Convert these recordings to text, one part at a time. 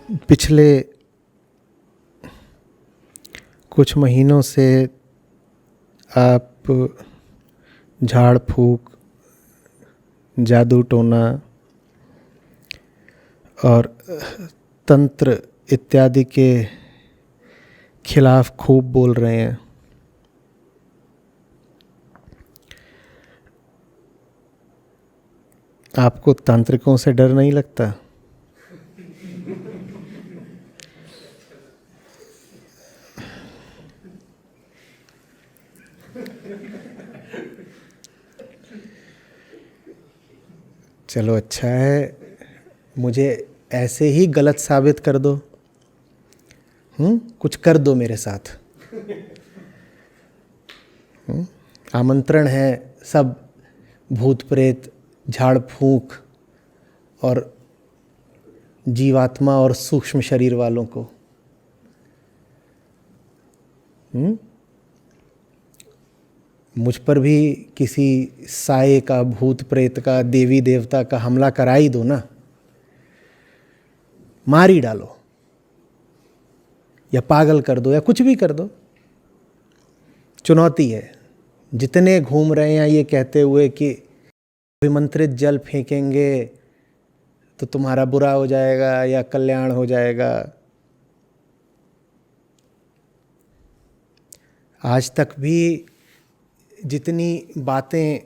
पिछले कुछ महीनों से आप झाड़ फूक, जादू टोना और तंत्र इत्यादि के खिलाफ खूब बोल रहे हैं। आपको तांत्रिकों से डर नहीं लगता? चलो अच्छा है, मुझे ऐसे ही गलत साबित कर दो। कुछ कर दो मेरे साथ। आमंत्रण है सब भूत प्रेत, झाड़ फूंक और जीवात्मा और सूक्ष्म शरीर वालों को। मुझ पर भी किसी साये का, भूत प्रेत का, देवी देवता का हमला करा ही दो ना, मार ही डालो या पागल कर दो या कुछ भी कर दो। चुनौती है। जितने घूम रहे हैं ये कहते हुए कि अभिमंत्रित जल फेंकेंगे तो तुम्हारा बुरा हो जाएगा या कल्याण हो जाएगा। आज तक भी जितनी बातें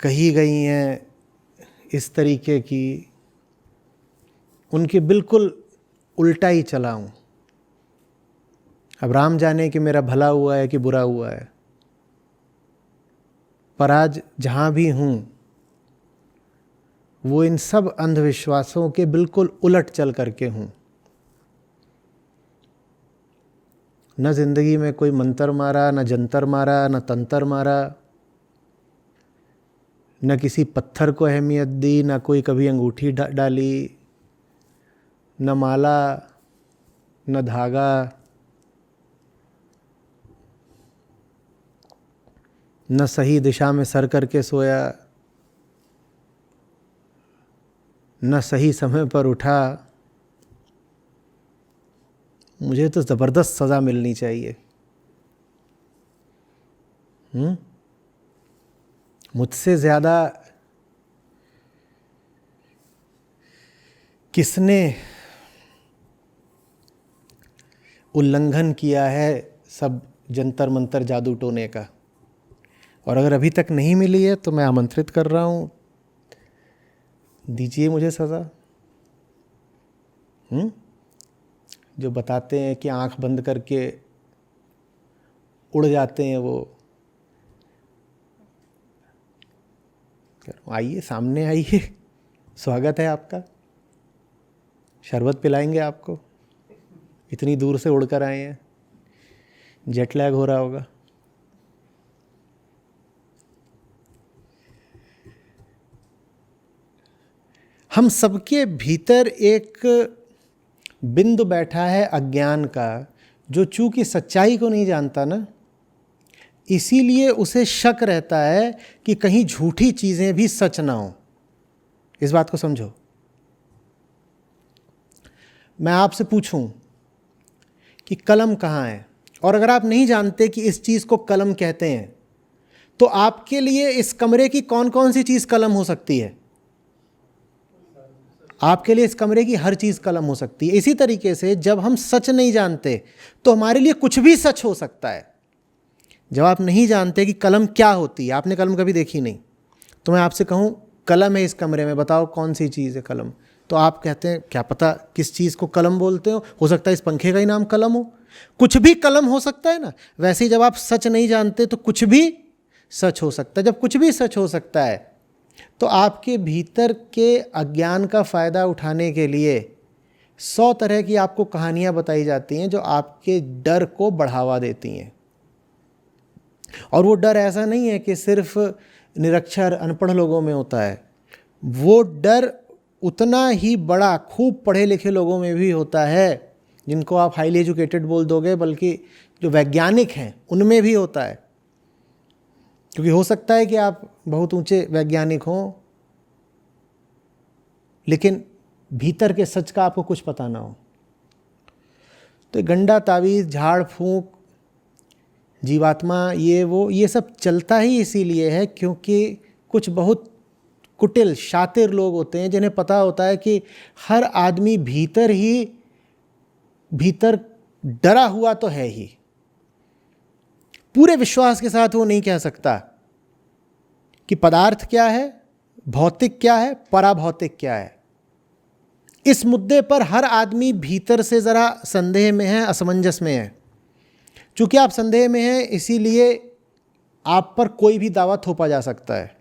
कही गई हैं इस तरीके की, उनके बिल्कुल उल्टा ही चला हूँ। अब राम जाने कि मेरा भला हुआ है कि बुरा हुआ है, पर आज जहाँ भी हूँ वो इन सब अंधविश्वासों के बिल्कुल उलट चल करके हूँ। न जिंदगी में कोई मंत्र मारा, न जंतर मारा, न तंत्र मारा, न किसी पत्थर को अहमियत दी, न कोई कभी अंगूठी डाली, न माला, न धागा, न सही दिशा में सर करके सोया, न सही समय पर उठा। मुझे तो ज़बरदस्त सज़ा मिलनी चाहिए। मुझसे ज़्यादा किसने उल्लंघन किया है सब जंतर मंतर जादू टोने का? और अगर अभी तक नहीं मिली है तो मैं आमंत्रित कर रहा हूँ, दीजिए मुझे सज़ा। जो बताते हैं कि आंख बंद करके उड़ जाते हैं वो, आइए सामने आइए, स्वागत है आपका। शरबत पिलाएंगे आपको, इतनी दूर से उड़कर आए हैं, जेट लैग हो रहा होगा। हम सबके भीतर एक बिंदु बैठा है अज्ञान का, जो चूंकि सच्चाई को नहीं जानता ना, इसीलिए उसे शक रहता है कि कहीं झूठी चीजें भी सच ना हो। इस बात को समझो। मैं आपसे पूछूं कि कलम कहाँ है, और अगर आप नहीं जानते कि इस चीज को कलम कहते हैं, तो आपके लिए इस कमरे की कौन कौन सी चीज कलम हो सकती है? आपके लिए इस कमरे की हर चीज कलम हो सकती है। इसी तरीके से जब हम सच नहीं जानते तो हमारे लिए कुछ भी सच हो सकता है। जब आप नहीं जानते कि कलम क्या होती है, आपने कलम कभी देखी नहीं, तो मैं आपसे कहूं कलम है इस कमरे में, बताओ कौन सी चीज़ है कलम? तो आप कहते हैं क्या पता किस चीज़ को कलम बोलते हो सकता है इस पंखे का ही नाम कलम हो। कुछ भी कलम हो सकता है ना। वैसे ही जब आप सच नहीं जानते तो कुछ भी सच हो सकता है। जब कुछ भी सच हो सकता है तो आपके भीतर के अज्ञान का फ़ायदा उठाने के लिए 100 तरह की आपको कहानियाँ बताई जाती हैं जो आपके डर को बढ़ावा देती हैं। और वो डर ऐसा नहीं है कि सिर्फ निरक्षर अनपढ़ लोगों में होता है, वो डर उतना ही बड़ा खूब पढ़े लिखे लोगों में भी होता है, जिनको आप हाईली एजुकेटेड बोल दोगे, बल्कि जो वैज्ञानिक हैं उनमें भी होता है। क्योंकि हो सकता है कि आप बहुत ऊंचे वैज्ञानिक हों, लेकिन भीतर के सच का आपको कुछ पता ना हो। तो गंडा तावीज़, झाड़ फूंक, जीवात्मा, ये सब चलता ही इसीलिए है क्योंकि कुछ बहुत कुटिल शातिर लोग होते हैं जिन्हें पता होता है कि हर आदमी भीतर डरा हुआ तो है ही। पूरे विश्वास के साथ वो नहीं कह सकता कि पदार्थ क्या है, भौतिक क्या है, पराभौतिक क्या है। इस मुद्दे पर हर आदमी भीतर से ज़रा संदेह में है, असमंजस में है। चूँकि आप संदेह में हैं इसीलिए आप पर कोई भी दावा थोपा जा सकता है।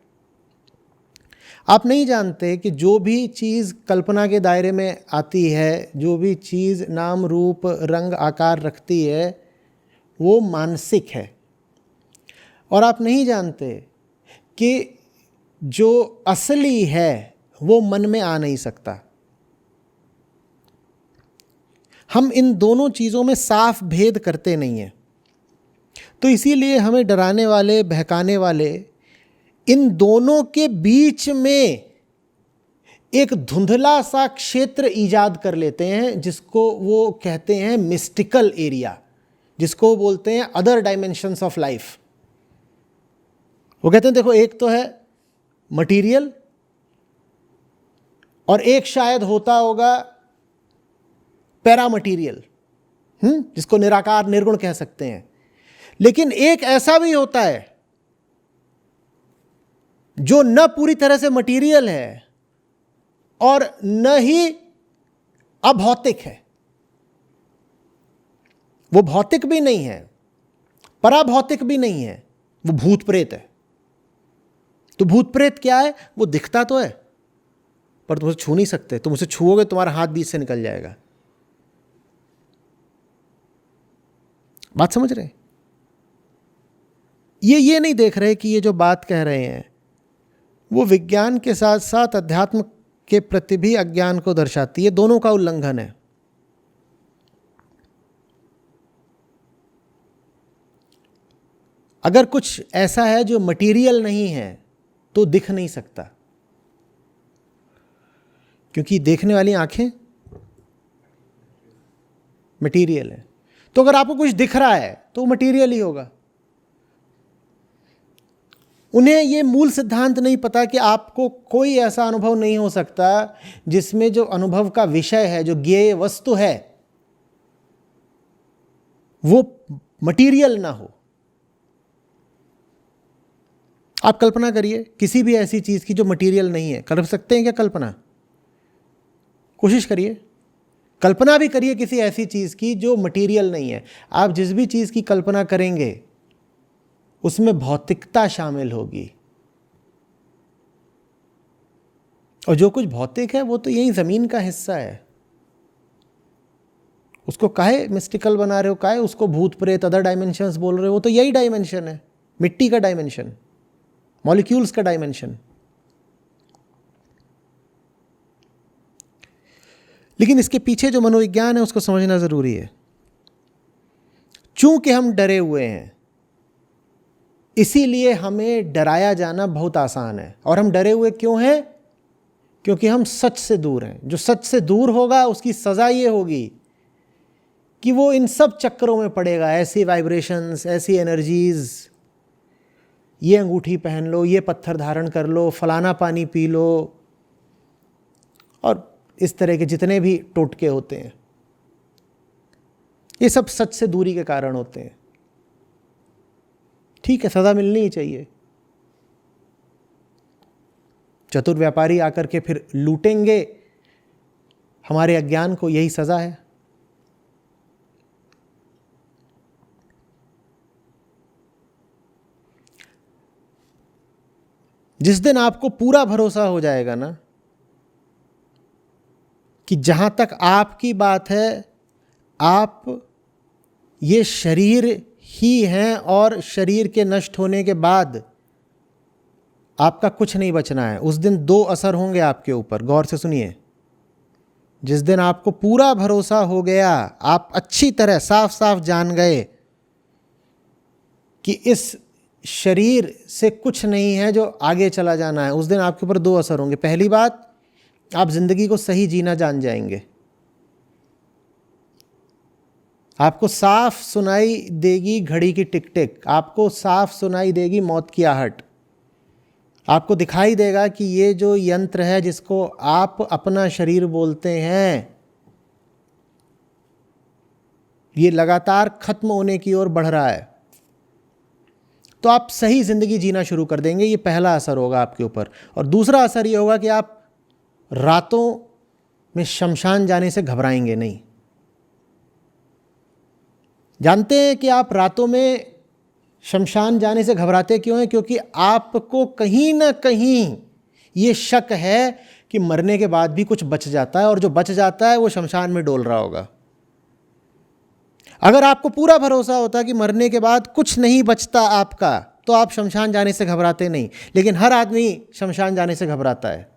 आप नहीं जानते कि जो भी चीज़ कल्पना के दायरे में आती है, जो भी चीज़ नाम रूप रंग आकार रखती है, वो मानसिक है। और आप नहीं जानते कि जो असली है वो मन में आ नहीं सकता। हम इन दोनों चीज़ों में साफ भेद करते नहीं हैं। तो इसीलिए हमें डराने वाले, बहकाने वाले इन दोनों के बीच में एक धुंधला सा क्षेत्र ईजाद कर लेते हैं जिसको वो कहते हैं मिस्टिकल एरिया, जिसको बोलते हैं अदर डायमेंशंस ऑफ लाइफ। वो कहते हैं देखो, एक तो है मटीरियल और एक शायद होता होगा पैरा मटीरियल, जिसको निराकार निर्गुण कह सकते हैं। लेकिन एक ऐसा भी होता है जो न पूरी तरह से मटीरियल है और न ही अभौतिक है। वो भौतिक भी नहीं है, पराभौतिक भी नहीं है, वो भूत प्रेत है। तो भूत प्रेत क्या है? वो दिखता तो है पर तुम उसे छू नहीं सकते। तुम उसे छुओगे तुम्हारा हाथ बीच से निकल जाएगा। बात समझ रहे? ये नहीं देख रहे कि ये जो बात कह रहे हैं वो विज्ञान के साथ साथ अध्यात्म के प्रति भी अज्ञान को दर्शाती है। दोनों का उल्लंघन है। अगर कुछ ऐसा है जो मटेरियल नहीं है तो दिख नहीं सकता, क्योंकि देखने वाली आंखें मटेरियल है। तो अगर आपको कुछ दिख रहा है तो मटेरियल ही होगा। उन्हें ये मूल सिद्धांत नहीं पता कि आपको कोई ऐसा अनुभव नहीं हो सकता जिसमें जो अनुभव का विषय है, जो ज्ञेय वस्तु है, वो मटेरियल ना हो। आप कल्पना करिए किसी भी ऐसी चीज की जो मटेरियल नहीं है। कर सकते हैं क्या कल्पना? कोशिश करिए, कल्पना भी करिए किसी ऐसी चीज की जो मटेरियल नहीं है। आप जिस भी चीज की कल्पना करेंगे उसमें भौतिकता शामिल होगी, और जो कुछ भौतिक है वो तो यही जमीन का हिस्सा है। उसको काहे मिस्टिकल बना रहे हो? काहे उसको भूत प्रेत, अदर डायमेंशंस बोल रहे हो? वो तो यही डायमेंशन है, मिट्टी का डायमेंशन, मॉलिक्यूल्स का डायमेंशन। लेकिन इसके पीछे जो मनोविज्ञान है उसको समझना जरूरी है। चूंकि हम डरे हुए हैं इसीलिए हमें डराया जाना बहुत आसान है। और हम डरे हुए क्यों हैं? क्योंकि हम सच से दूर हैं। जो सच से दूर होगा उसकी सज़ा ये होगी कि वो इन सब चक्करों में पड़ेगा। ऐसी वाइब्रेशंस, ऐसी एनर्जीज, ये अंगूठी पहन लो, ये पत्थर धारण कर लो, फलाना पानी पी लो, और इस तरह के जितने भी टोटके होते हैं, ये सब सच से दूरी के कारण होते हैं। ठीक है, सज़ा मिलनी ही चाहिए। चतुर व्यापारी आकर के फिर लूटेंगे हमारे अज्ञान को, यही सज़ा है। जिस दिन आपको पूरा भरोसा हो जाएगा ना कि जहां तक आपकी बात है आप ये शरीर ही हैं और शरीर के नष्ट होने के बाद आपका कुछ नहीं बचना है, उस दिन दो असर होंगे आपके ऊपर। गौर से सुनिए। जिस दिन आपको पूरा भरोसा हो गया, आप अच्छी तरह साफ साफ जान गए कि इस शरीर से कुछ नहीं है जो आगे चला जाना है, उस दिन आपके ऊपर दो असर होंगे। पहली बात आप जिंदगी को सही जीना जान जाएंगे। आपको साफ सुनाई देगी घड़ी की टिक टिक, आपको साफ सुनाई देगी मौत की आहट, आपको दिखाई देगा कि ये जो यंत्र है जिसको आप अपना शरीर बोलते हैं, ये लगातार खत्म होने की ओर बढ़ रहा है। तो आप सही जिंदगी जीना शुरू कर देंगे। ये पहला असर होगा आपके ऊपर। और दूसरा असर ये होगा कि आप रातों में शमशान जाने से घबराएंगे नहीं। जानते हैं कि आप रातों में शमशान जाने से घबराते क्यों हैं? क्योंकि आपको कहीं ना कहीं ये शक है कि मरने के बाद भी कुछ बच जाता है, और जो बच जाता है वो शमशान में डोल रहा होगा। अगर आपको पूरा भरोसा होता कि मरने के बाद कुछ नहीं बचता आपका, तो आप शमशान जाने से घबराते नहीं। लेकिन हर आदमी शमशान जाने से घबराता है,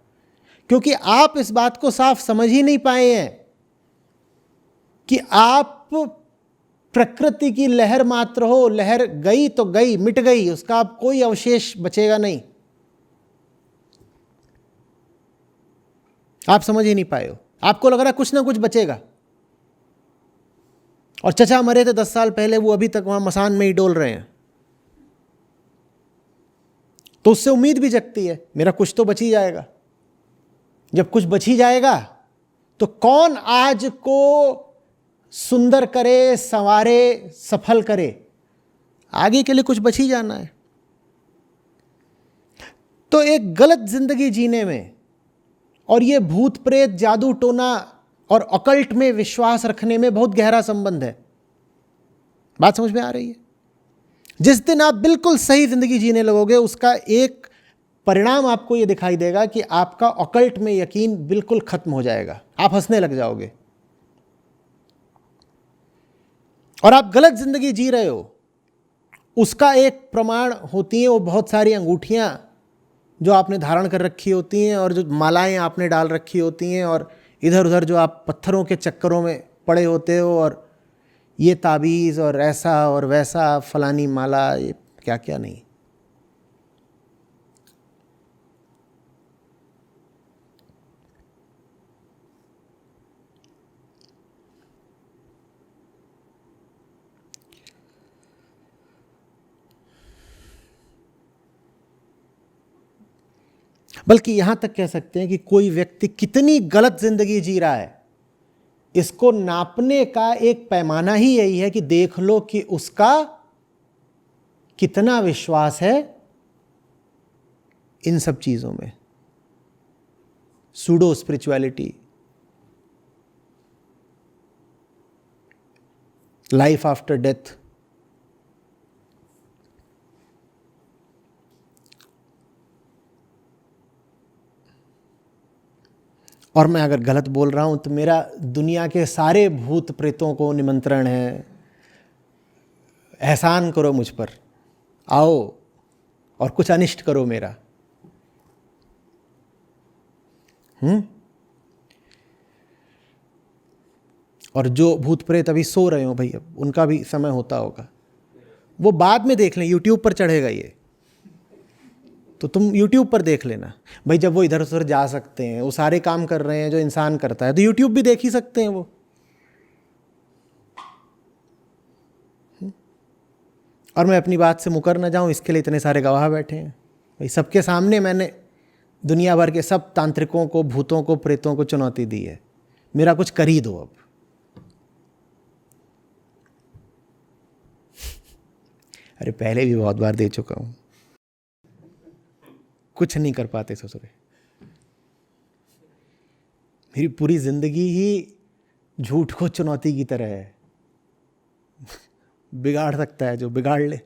क्योंकि आप इस बात को साफ समझ ही नहीं पाए हैं कि आप प्रकृति की लहर मात्र हो। लहर गई तो गई, मिट गई, उसका अब कोई अवशेष बचेगा नहीं। आप समझ ही नहीं पाए हो। आपको लग रहा है कुछ ना कुछ बचेगा। और चचा मरे थे 10 साल पहले, वो अभी तक वहां मसान में ही डोल रहे हैं। तो उससे उम्मीद भी जगती है, मेरा कुछ तो बच ही जाएगा। जब कुछ बच ही जाएगा तो कौन आज को सुंदर करे, संवारे, सफल करे? आगे के लिए कुछ बच ही जाना है। तो एक गलत जिंदगी जीने में और ये भूत प्रेत, जादू टोना और ऑकल्ट में विश्वास रखने में बहुत गहरा संबंध है। बात समझ में आ रही है? जिस दिन आप बिल्कुल सही जिंदगी जीने लगोगे, उसका एक परिणाम आपको ये दिखाई देगा कि आपका ऑकल्ट में यकीन बिल्कुल खत्म हो जाएगा। आप हंसने लग जाओगे। और आप गलत जिंदगी जी रहे हो, उसका एक प्रमाण होती हैं वो बहुत सारी अंगूठियां जो आपने धारण कर रखी होती हैं, और जो मालाएं आपने डाल रखी होती हैं, और इधर उधर जो आप पत्थरों के चक्करों में पड़े होते हो, और ये ताबीज़ और ऐसा और वैसा, फलानी माला, ये क्या क्या नहीं। बल्कि यहां तक कह सकते हैं कि कोई व्यक्ति कितनी गलत जिंदगी जी रहा है, इसको नापने का एक पैमाना ही यही है कि देख लो कि उसका कितना विश्वास है इन सब चीजों में। Pseudo spirituality, life after death, और मैं अगर गलत बोल रहा हूं तो मेरा दुनिया के सारे भूत प्रेतों को निमंत्रण है, एहसान करो मुझ पर, आओ और कुछ अनिष्ट करो मेरा। और जो भूत प्रेत अभी सो रहे हो भैया, उनका भी समय होता होगा, वो बाद में देख लें, यूट्यूब पर चढ़ेगा ये, तो तुम यूट्यूब पर देख लेना भाई। जब वो इधर उधर जा सकते हैं, वो सारे काम कर रहे हैं जो इंसान करता है, तो यूट्यूब भी देख ही सकते हैं वो। और मैं अपनी बात से मुकर ना जाऊं, इसके लिए इतने सारे गवाह बैठे हैं भाई। सबके सामने मैंने दुनिया भर के सब तांत्रिकों को, भूतों को, प्रेतों को चुनौती दी है, मेरा कुछ कर ही दो अब। अरे पहले भी बहुत बार दे चुका हूं, कुछ नहीं कर पाते ससुरे। मेरी पूरी जिंदगी ही झूठ को चुनौती की तरह है। बिगाड़ सकता है जो बिगाड़ ले।